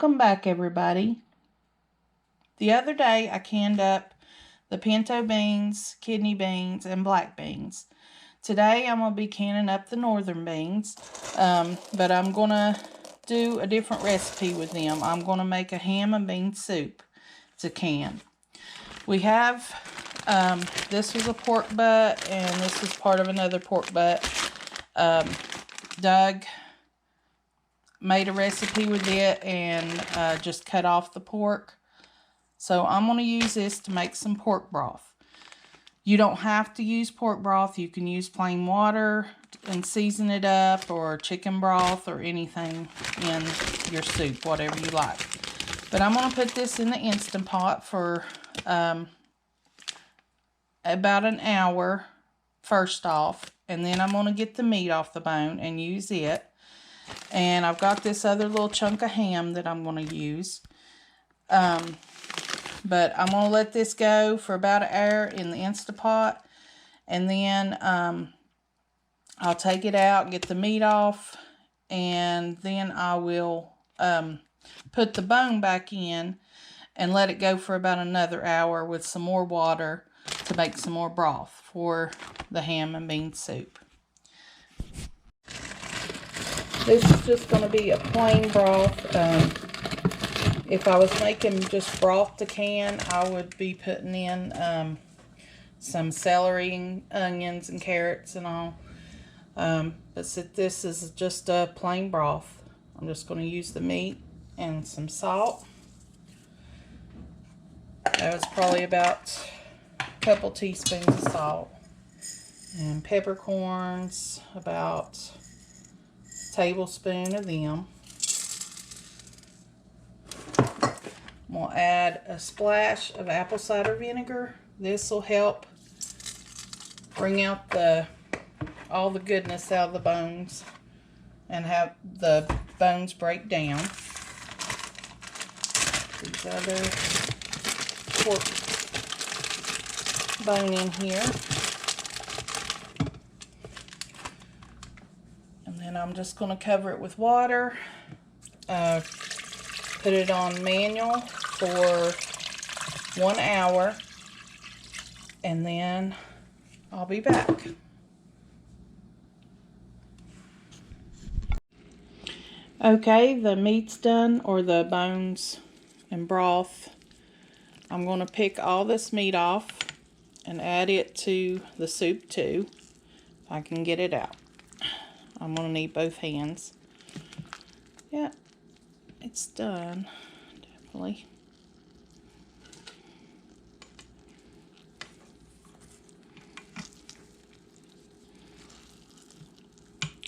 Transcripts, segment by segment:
Welcome back, everybody. The other day I canned up the pinto beans, kidney beans, and black beans. Today I'm going to be canning up the northern beans, but I'm going to do a different recipe with them. I'm going to make a ham and bean soup to can. We have, this was a pork butt, and this was part of another pork butt. Doug made a recipe with it and just cut off the pork. So I'm going to use this to make some pork broth. You don't have to use pork broth. You can use plain water and season it up, or chicken broth, or anything in your soup, whatever you like. But I'm going to put this in the Instant Pot for about an hour first off. And then I'm going to get the meat off the bone and use it. And I've got this other little chunk of ham that I'm going to use. But I'm going to let this go for about an hour in the Instant Pot. And then I'll take it out, get the meat off. And then I will put the bone back in and let it go for about another hour with some more water to make some more broth for the ham and bean soup. This is just going to be a plain broth. If I was making just broth to can, I would be putting in some celery and onions and carrots and all. But since this is just a plain broth, I'm just going to use the meat and some salt. That was probably about a couple teaspoons of salt. And peppercorns, about a tablespoon of them. I'm going to add a splash of apple cider vinegar. This will help bring out all the goodness out of the bones and have the bones break down. These other pork bone in here. And then I'm just going to cover it with water. Put it on manual for 1 hour, and then I'll be back. Okay, the meat's done, or the bones and broth. I'm going to pick all this meat off and add it to the soup too, if I can get it out. I'm going to need both hands. Yeah, it's done, definitely.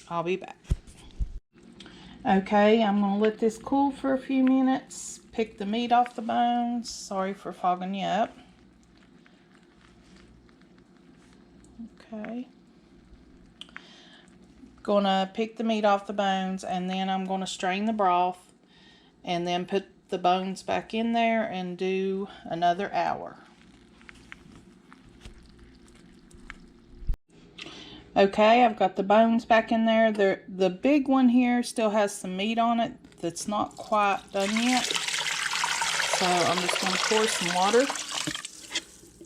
I'll be back. Okay, I'm going to let this cool for a few minutes. Pick the meat off the bones. Sorry for fogging you up. Okay. Gonna pick the meat off the bones, and then I'm going to strain the broth and then put the bones back in there and do another hour. Okay, I've got the bones back in there. The big one here still has some meat on it that's not quite done yet. So I'm just going to pour some water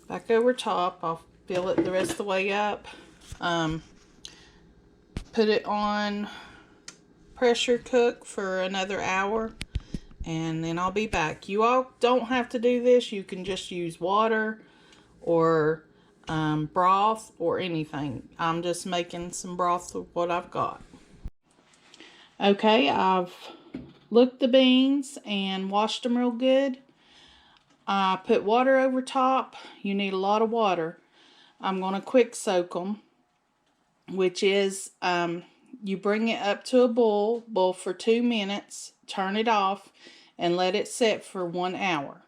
back over top. I'll fill it the rest of the way up. Put it on pressure cook for another hour, and then I'll be back. You all don't have to do this. You can just use water or broth or anything. I'm just making some broth with what I've got. Okay, I've looked the beans and washed them real good. I put water over top. You need a lot of water. I'm going to quick soak them, which is you bring it up to a boil for 2 minutes, turn it off, and let it set for 1 hour.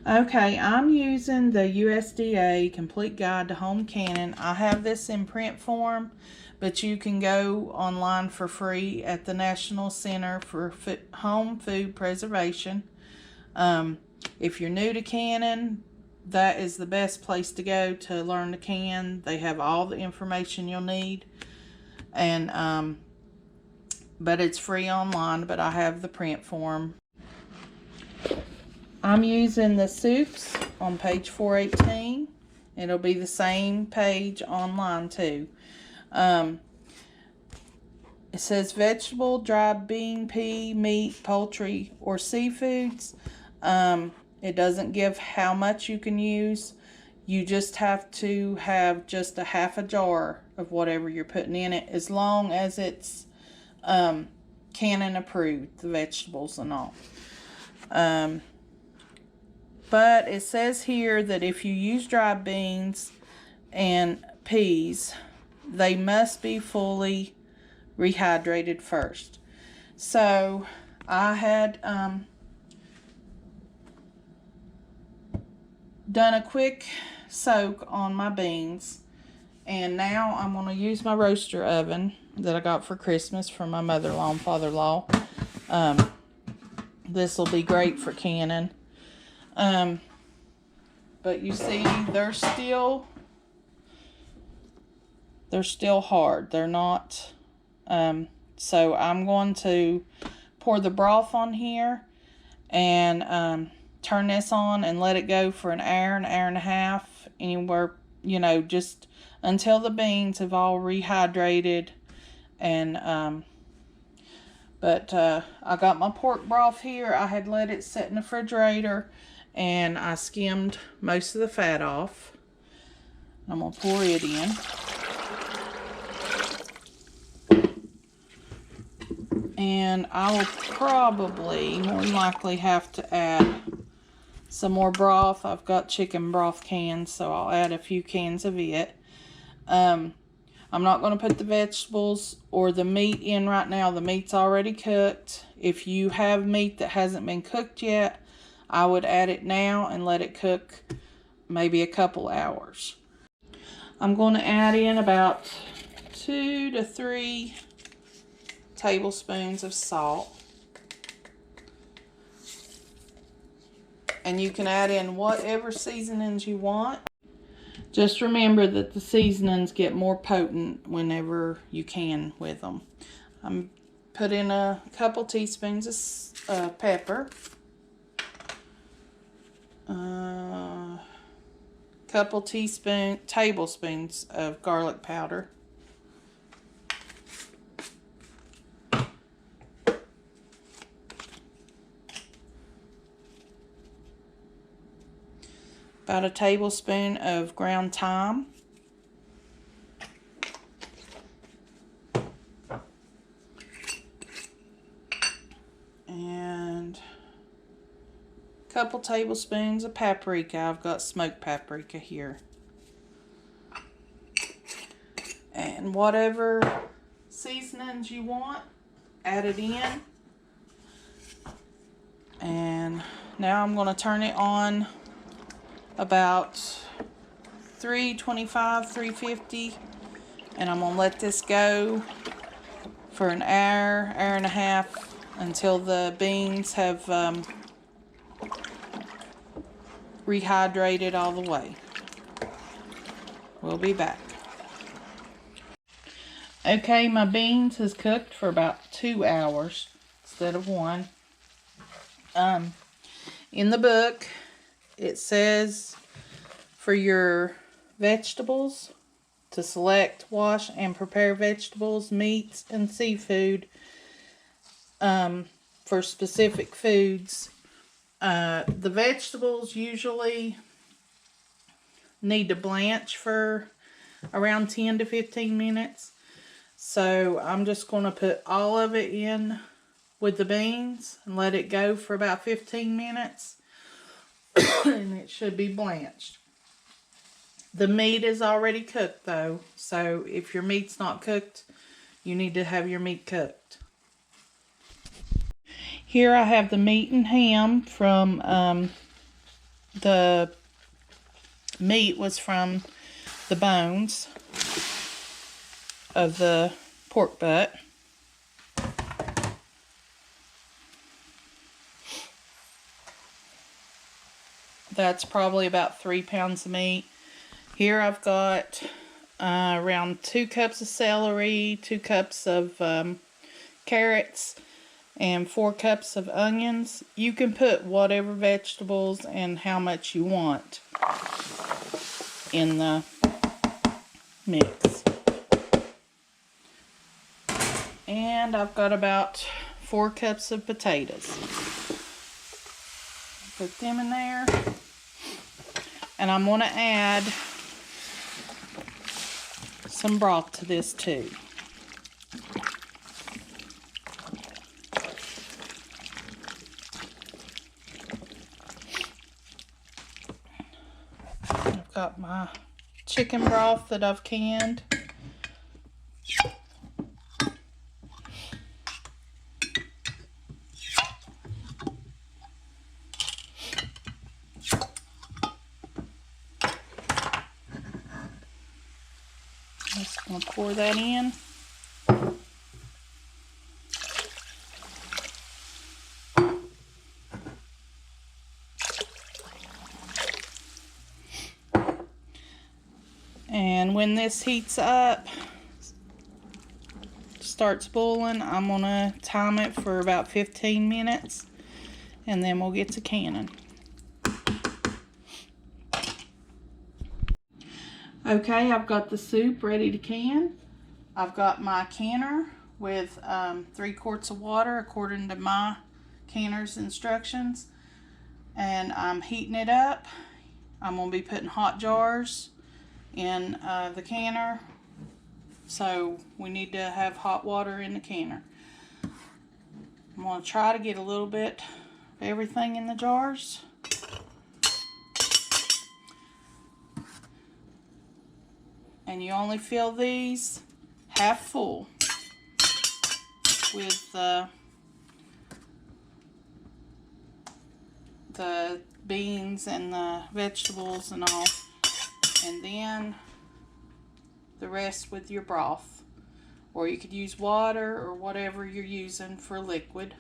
Okay, I'm using the USDA Complete Guide to Home Canning. I have this in print form, but you can go online for free at the National Center for Home Food Preservation. If you're new to canning, that is the best place to go to learn to can. They have all the information you'll need. And but it's free online, but I have the print form. I'm using the soups on page 418. It'll be the same page online too. It says vegetable, dried bean, pea, meat, poultry, or seafoods. It doesn't give how much you can use. You just have to have just a half a jar of whatever you're putting in it, as long as it's Canon approved, the vegetables and all. But it says here that if you use dried beans and peas, they must be fully rehydrated first. So I had done a quick soak on my beans, and now I'm going to use my roaster oven that I got for Christmas from my mother-in-law and father-in-law. This will be great for canning. But you see, they're still hard. They're not. So I'm going to pour the broth on here and turn this on and let it go for an hour and a half, anywhere, just until the beans have all rehydrated. And but I got my pork broth here. I had let it sit in the refrigerator, and I skimmed most of the fat off. I'm gonna pour it in. And I will probably, more than likely, have to add some more broth. I've got chicken broth cans, so I'll add a few cans of it. I'm not going to put the vegetables or the meat in right now. The meat's already cooked. If you have meat that hasn't been cooked yet, I would add it now and let it cook maybe a couple hours. I'm going to add in about 2 to 3 tablespoons of salt. And you can add in whatever seasonings you want. Just remember that the seasonings get more potent whenever you can with them. I'm put in a couple teaspoons of pepper. Couple tablespoons of garlic powder. About a tablespoon of ground thyme. And a couple tablespoons of paprika. I've got smoked paprika here. And whatever seasonings you want, add it in. And now I'm going to turn it on about 325, 350, and I'm gonna let this go for an hour and a half until the beans have rehydrated all the way. We'll be back. Okay, my beans has cooked for about 2 hours instead of 1. In the book, it says for your vegetables to select, wash, and prepare vegetables, meats, and seafood for specific foods. The vegetables usually need to blanch for around 10 to 15 minutes. So I'm just going to put all of it in with the beans and let it go for about 15 minutes. And it should be blanched. The meat is already cooked though, so if your meat's not cooked, you need to have your meat cooked. Here I have the meat and ham from, the meat was from the bones of the pork butt. That's probably about 3 pounds of meat. Here I've got around 2 cups of celery, 2 cups of carrots and 4 cups of onions. You can put whatever vegetables and how much you want in the mix. And I've got about 4 cups of potatoes. Put them in there. And I'm going to add some broth to this too. I've got my chicken broth that I've canned. Just going to pour that in. And when this heats up, starts boiling, I'm going to time it for about 15 minutes and then we'll get to canning. Okay, I've got the soup ready to can. I've got my canner with 3 quarts of water according to my canner's instructions. And I'm heating it up. I'm going to be putting hot jars in the canner. So we need to have hot water in the canner. I'm going to try to get a little bit of everything in the jars. And you only fill these half full with the beans and the vegetables and all, and then the rest with your broth, or you could use water or whatever you're using for liquid.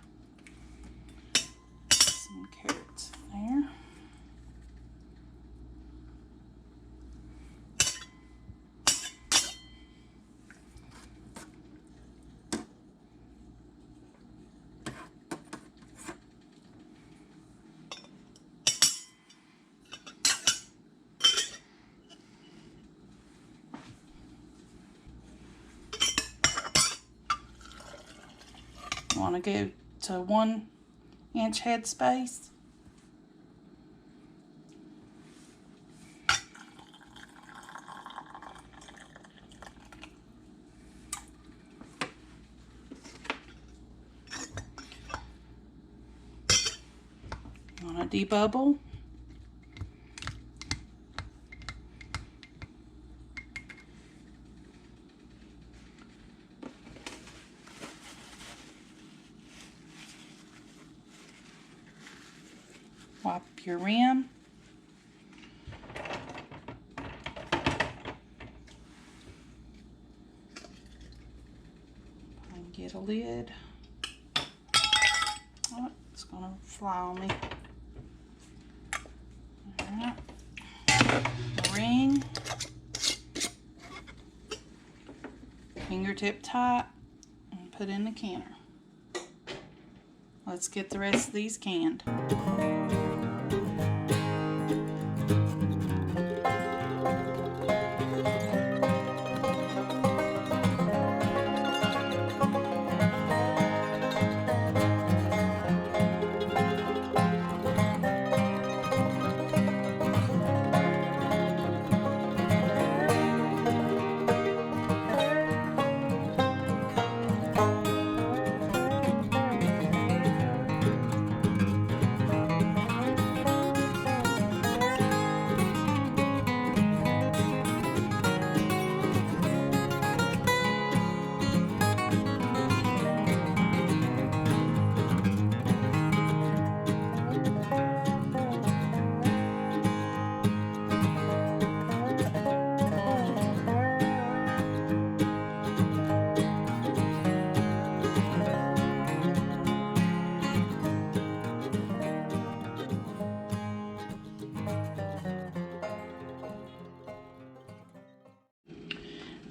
Some carrots in there. Want to go to 1-inch head space. Want to debubble. Wipe your rim. And get a lid. Oh, it's gonna fly on me. Alright. A ring. Fingertip tight and put in the canner. Let's get the rest of these canned.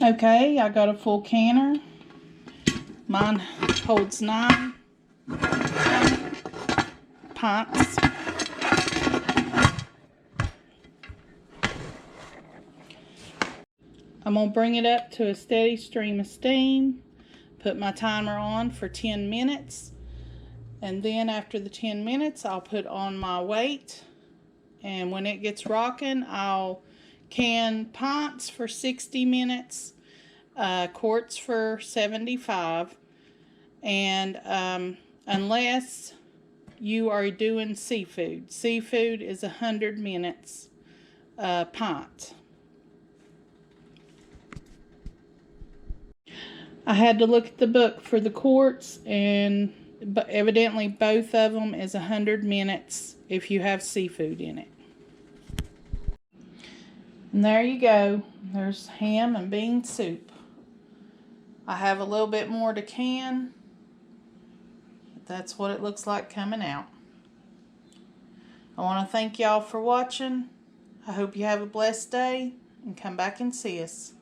Okay, I got a full canner. Mine holds 9 pints. I'm going to bring it up to a steady stream of steam, put my timer on for 10 minutes, and then after the 10 minutes I'll put on my weight, and when it gets rocking I'll can pints for 60 minutes, quarts for 75, and unless you are doing seafood. Seafood is 100 minutes pint. I had to look at the book for the quarts, but evidently both of them is 100 minutes if you have seafood in it. And there you go. There's ham and bean soup. I have a little bit more to can. That's what it looks like coming out. I want to thank y'all for watching. I hope you have a blessed day and come back and see us.